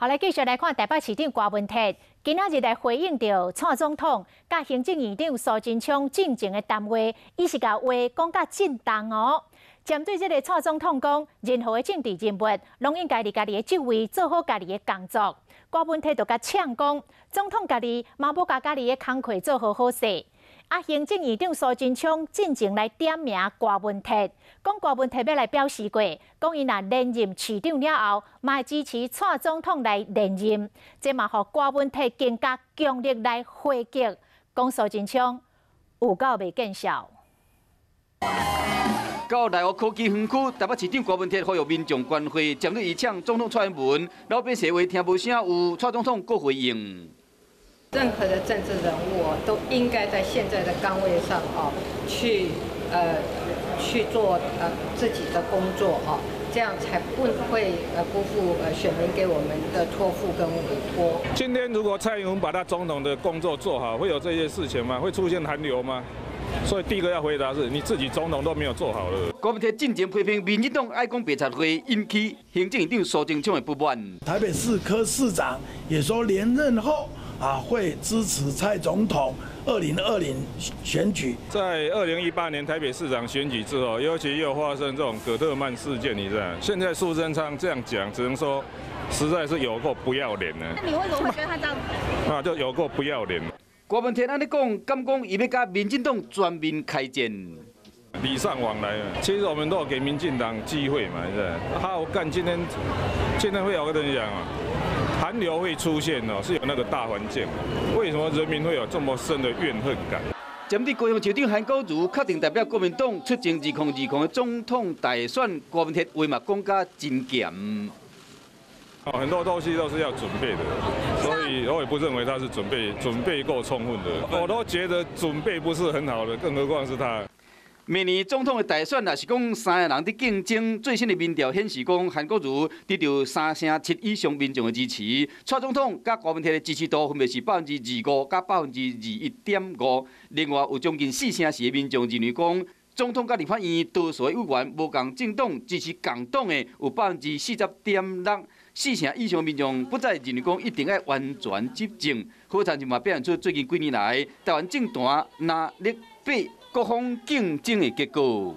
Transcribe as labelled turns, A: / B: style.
A: 后来继续来看台北市长郭文祺，今仔日来回应到蔡总统甲行政院长苏贞昌进前的谈话，伊是甲话讲甲震动哦。针对这个蔡总统讲，任何的政治人物拢应该伫家己的职位做好家己的工作。郭文祺就甲呛讲，总统家己嘛要甲家己的工课做好势。行政院长苏贞昌进前来点名郭文祺，讲郭文祺要来表示过，讲伊若连任市长了后，嘛会支持蔡总统来连任，这嘛互郭文祺更加强力来回击，讲苏贞昌有够袂见效。
B: 到内湖科技园区，台北市长郭文祺呼吁民众关会，针对伊呛总统蔡英文，老百姓话听无声，有蔡总统各回应。
C: 任何的政治人物都应该在现在的岗位上去做自己的工作这样才不会辜负选民给我们的托付跟委托。
D: 今天如果蔡英文把他总统的工作做好，会有这些事情吗？会出现寒流吗？所以第一个要回答是你自己总统都没有做好了。
B: 郭文祺进前批评民进党爱讲白贼会，引起行政院长苏贞昌的不满。
E: 台北市柯市长也说连任后。 会支持蔡总统2020选举。
D: 在2018年台北市长选举之后，尤其又发生这种葛特曼事件，你知道？现在苏贞昌这样讲，只能说实在是有够不要脸的。
A: 那你为什么会跟他这样？
D: 就有够不要脸。
B: 郭文祺安尼讲，敢讲伊要甲民进党全面开战？
D: 礼尚往来其实我们都有给民进党机会嘛，是吧？好，我干今天会有个东西讲寒流会出现是有那个大环境，为什么人民会有这么深的怨恨感？
B: 针对高雄市长韩国瑜确定代表国民党出征2020的总统大选，郭文祺话嘛讲甲真严。
D: 很多东西都是要准备的，所以我也不认为他是准备够充分的。我都觉得准备不是很好的，更何况是他。
B: 明年总统的大选，也是讲3个人伫竞争。最新的民调显示，讲韩国瑜得到3成7以上民众的支持。蔡总统甲郭文祺的支持度分别是25%甲21.5%。另外有将近4成4的民众认为讲，总统甲立法院多数的委员无共政党支持共党的有40.6%。4成以上民众不再认为讲一定要完全执政。好像就嘛表现出最近几年来台湾政坛难力比。 各方竞争的结果。